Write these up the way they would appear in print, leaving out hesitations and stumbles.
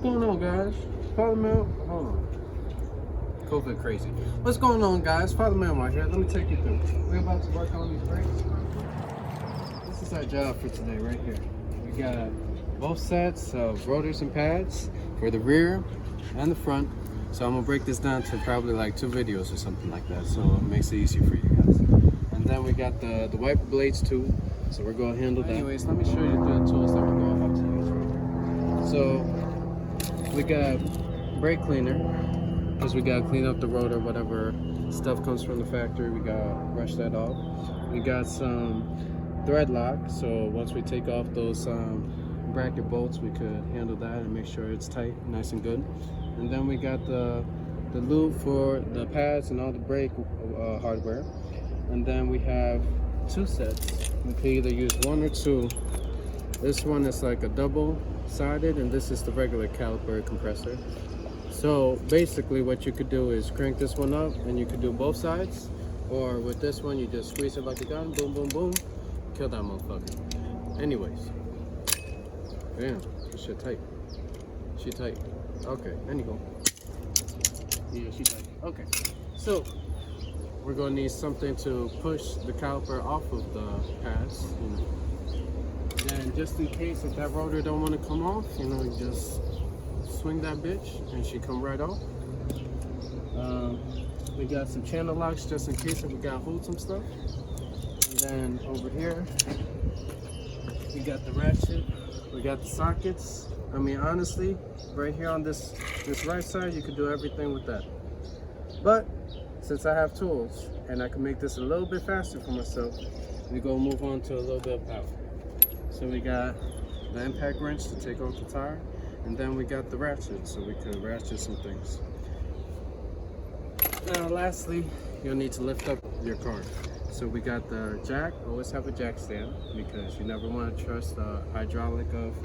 going on, guys? Follow me out. Hold on. COVID crazy. What's going on, guys? Follow me out right here. Let me take you through. We're about to work on these brakes. This is our job for today, right here. We got both sets of rotors and pads for the rear and the front. So I'm gonna break this down to probably like 2 videos or something like that, so it makes it easy for you guys. And then we got the wiper blades too, so we're gonna handle that. Anyways, let me show you the tools that we're gonna have to use right here. So we got brake cleaner, because we gotta clean up the rotor, whatever stuff comes from the factory, we gotta brush that off. We got some thread lock, so once we take off those bracket bolts, we could handle that and make sure it's tight, nice and good. And then we got the lube for the pads and all the brake hardware. And then we have 2 sets. We can either use 1 or 2. This one is like a double-sided, and this is the regular caliper compressor. So basically what you could do is crank this one up and you could do both sides, or with this one you just squeeze it like a gun, boom boom boom, kill that motherfucker. Anyways, damn, this shit tight. She tight. Okay, anyway. Yeah, she tight. Okay, so we're gonna need something to push the caliper off of the pads, you know. And just in case if that rotor don't want to come off, you know, you just swing that bitch and she come right off. We got some channel locks just in case if we gotta hold some stuff. And then over here we got the ratchet, we got the sockets. I mean, honestly, right here on this right side, you could do everything with that. But since I have tools and I can make this a little bit faster for myself, we go move on to a little bit of power. So we got the impact wrench to take off the tire. And then we got the ratchet, so we can ratchet some things. Now lastly, you'll need to lift up your car. So we got the jack. Always have a jack stand, because you never want to trust the hydraulic of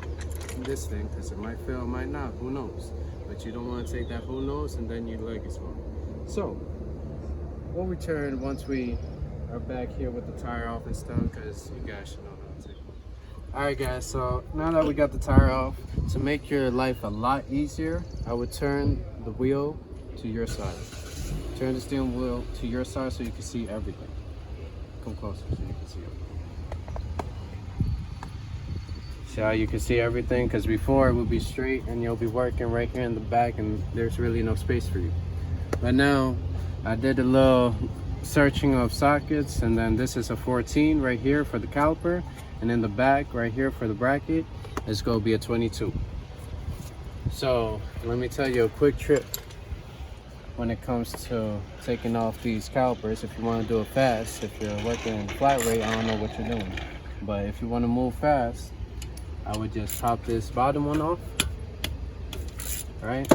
this thing, because it might fail, it might not, who knows. But you don't want to take that who knows and then your leg is wrong. So we'll return once we are back here with the tire off and stuff, because you guys should know how to take it. Alright guys, so now that we got the tire off, to make your life a lot easier, I would turn the wheel to your side. Turn the steering wheel to your side so you can see everything. Come closer so you can see everything. See how you can see everything? Because before it would be straight and you'll be working right here in the back and there's really no space for you. But now I did a little searching of sockets, and then this is a 14 right here for the caliper, and in the back right here for the bracket it's going to be a 22. So let me tell you a quick trick when it comes to taking off these calipers. If you want to do it fast, if you're working flat rate, I don't know what you're doing, but if you want to move fast, I would just pop this bottom one off, right?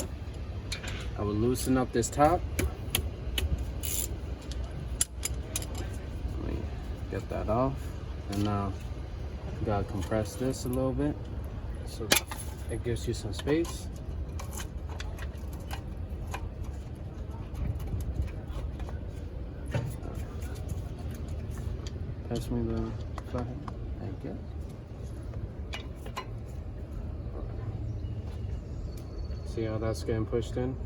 I would loosen up this top. Let me get that off. And now you gotta compress this a little bit so it gives you some space. Pass me the flathead. Thank you. See how that's getting pushed in?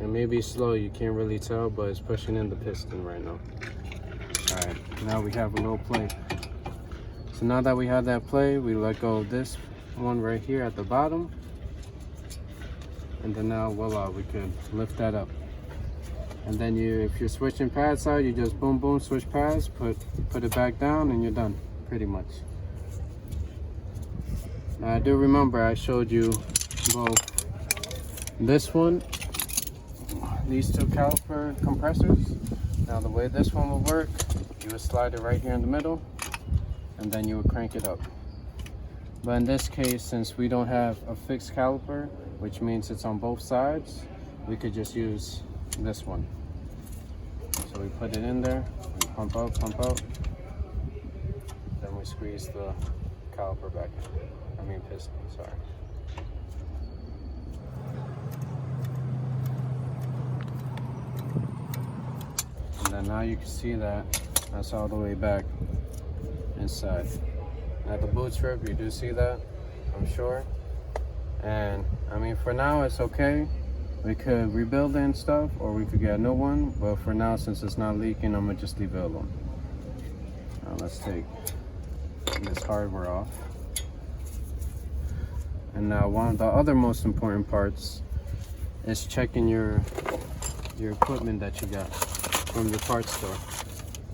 It may be slow, you can't really tell, but it's pushing in the piston right now. Alright, now we have a little plate. So now that we have that plate, we let go of this one right here at the bottom. And then now, voila, we can lift that up. And then if you're switching pads out, you just boom, boom, switch pads, put it back down, and you're done, pretty much. Now I do remember I showed you both this one, these 2 caliper compressors. Now the way this one will work, you would slide it right here in the middle, and then you would crank it up. But in this case, since we don't have a fixed caliper, which means it's on both sides, we could just use this one. So we put it in there, and pump out, then we squeeze the caliper back in. I mean piston, sorry. And then now you can see that that's all the way back inside. At the boot strip, you do see that, I'm sure. And I mean, for now it's okay. We could rebuild it and stuff, or we could get a new one. But for now, since it's not leaking, I'm gonna just leave it alone. Now let's take this hardware off. And now one of the other most important parts is checking your equipment that you got from your parts store,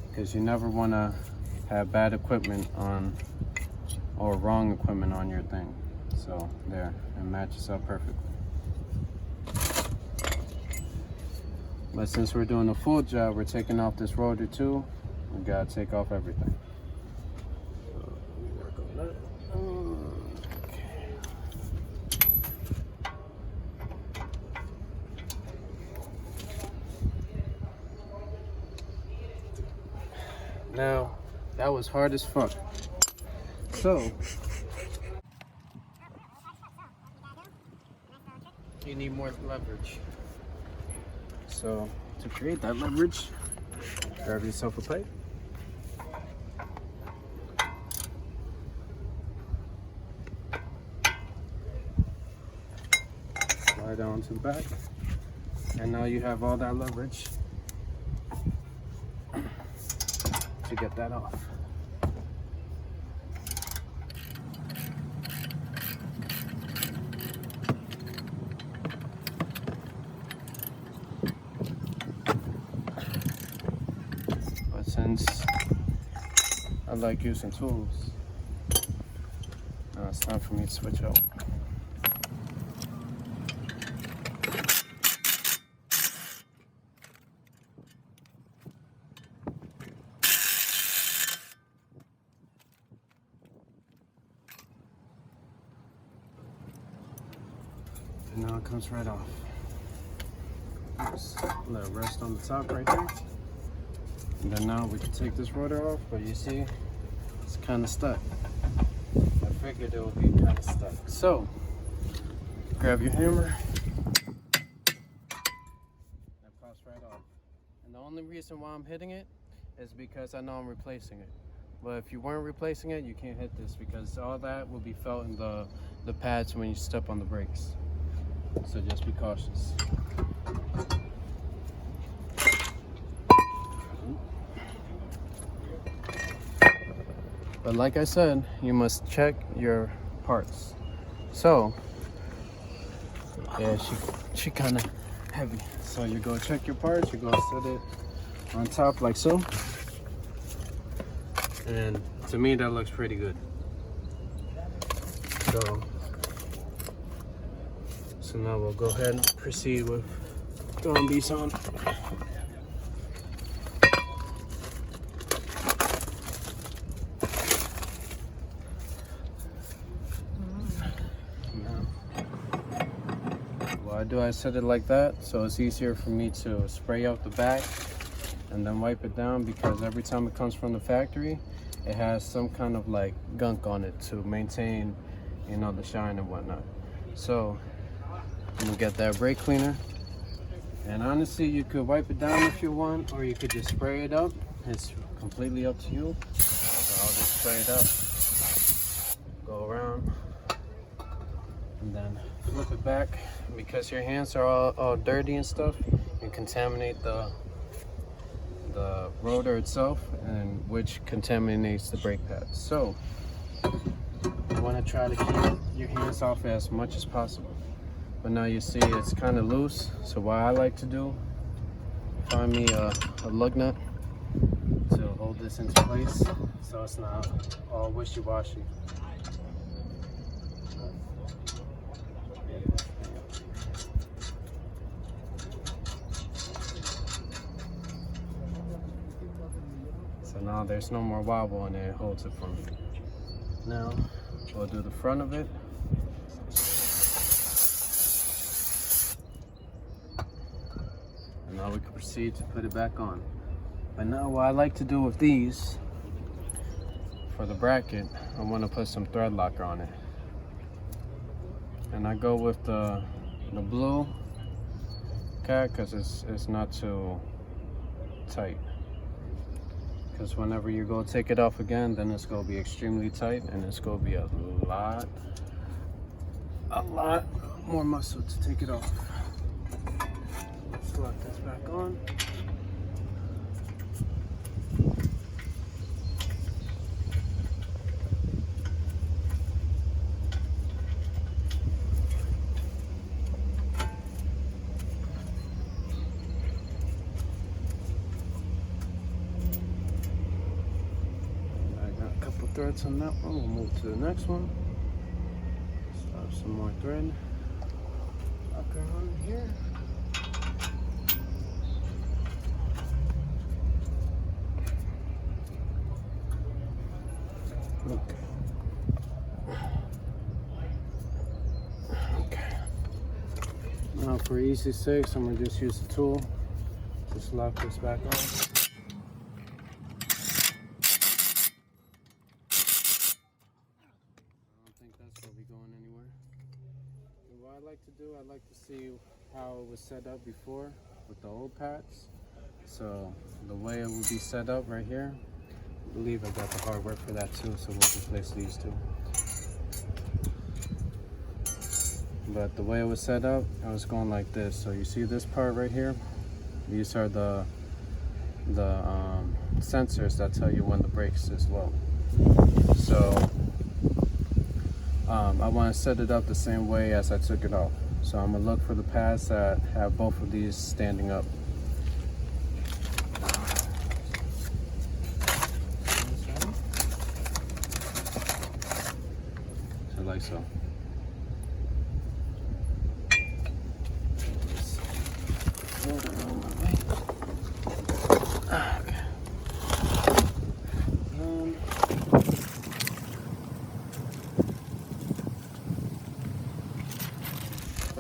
because you never want to have bad equipment on or wrong equipment on your thing. So there, it matches up perfectly. But since we're doing a full job, we're taking off this rotor too. We gotta take off everything. So let me work on that. Okay. Now, that was hard as fuck. So, you need more leverage. So, to create that leverage, grab yourself a pipe. Slide down to the back. And now you have all that leverage to get that off. But since I like using tools, now it's time for me to switch out. And now it comes right off. Just let it rest on the top right there. And then now we can take this rotor off, but you see, it's kind of stuck. I figured it would be kind of stuck. So, grab your hammer. That pops right off. And the only reason why I'm hitting it is because I know I'm replacing it. But if you weren't replacing it, you can't hit this, because all that will be felt in the pads when you step on the brakes. So just be cautious. But like I said, you must check your parts. So, yeah, she kind of heavy. So you go check your parts, you go set it on top like so. And to me, that looks pretty good. So now we'll go ahead and proceed with throwing these on. Why do I set it like that? So it's easier for me to spray out the back and then wipe it down, because every time it comes from the factory, it has some kind of like gunk on it to maintain, you know, the shine and whatnot. So I'm gonna get that brake cleaner, and honestly, you could wipe it down if you want, or you could just spray it up. It's completely up to you. So I'll just spray it up, go around, and then flip it back. Because your hands are all dirty and stuff, you contaminate the rotor itself, and which contaminates the brake pads. So you want to try to keep your hands off as much as possible. But now you see it's kind of loose, so what I like to do, find me a lug nut to hold this into place so it's not all wishy-washy. So now there's no more wobble, and it holds it for me. Now we'll do the front of it. And now we can proceed to put it back on. But now what I like to do with these, for the bracket, I want to put some thread locker on it. And I go with the blue cat because it's not too tight. Because whenever you go take it off again, then it's going to be extremely tight, and it's going to be a lot a lot more muscle to take it off. Let's lock this back on. Threads on that one. We'll move to the next one. Start some more thread. Lock her on here. Okay. Now for easy sakes, I'm gonna just use the tool. Just lock this back on. Going anywhere. And what I like to do, I like to see how it was set up before with the old pads. So the way it will be set up right here, I believe I got the hardware for that too, so we'll replace these two. But the way it was set up, I was going like this. So you see this part right here? These are the sensors that tell you when the brakes is low. So I want to set it up the same way as I took it off. So I'm going to look for the pads that have both of these standing up. So like so.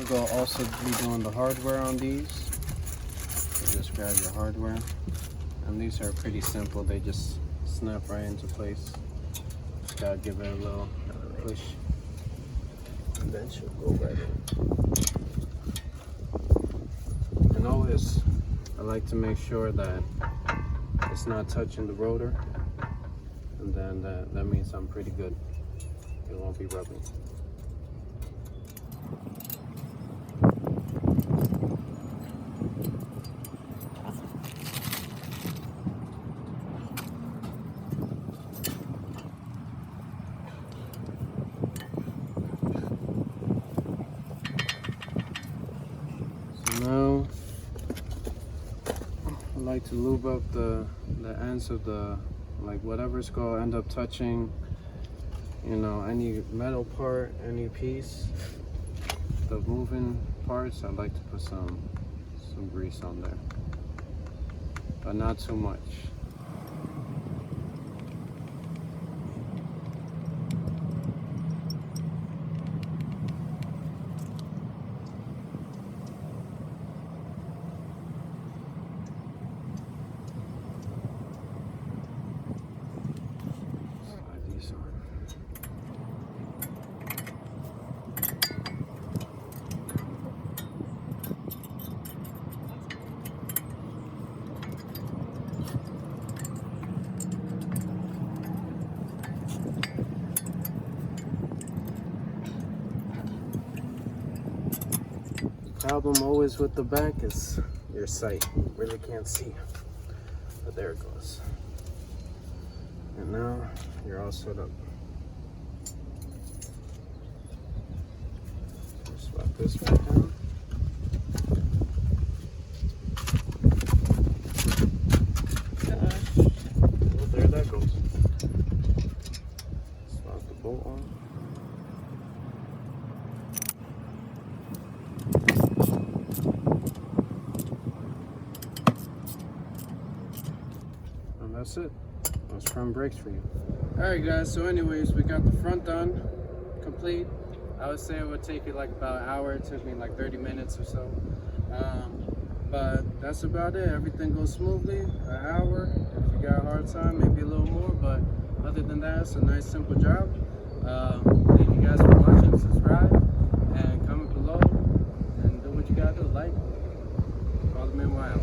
We'll also be doing the hardware on these. So just grab your hardware, and these are pretty simple. They just snap right into place. Just gotta give it a little push, and then she'll go right in. And always, I like to make sure that it's not touching the rotor, and then that means I'm pretty good. It won't be rubbing. Now, I like to lube up the ends of the, like whatever's going to end up touching, you know, any metal part, any piece, the moving parts. I like to put some grease on there, but not too much. Problem always with the back is your sight. You really can't see, but there it goes. And now you're all set up. Swap this back down. Well, there that goes. Swap the bolt on. That's it. Those front brakes for you. Alright guys, so anyways, we got the front done, complete. I would say it would take you like about an hour. It took me like 30 minutes or so. But that's about it. Everything goes smoothly. An hour. If you got a hard time, maybe a little more. But other than that, it's a nice simple job. Thank you guys for watching. Subscribe and comment below. And do what you gotta do. Like. Follow me out.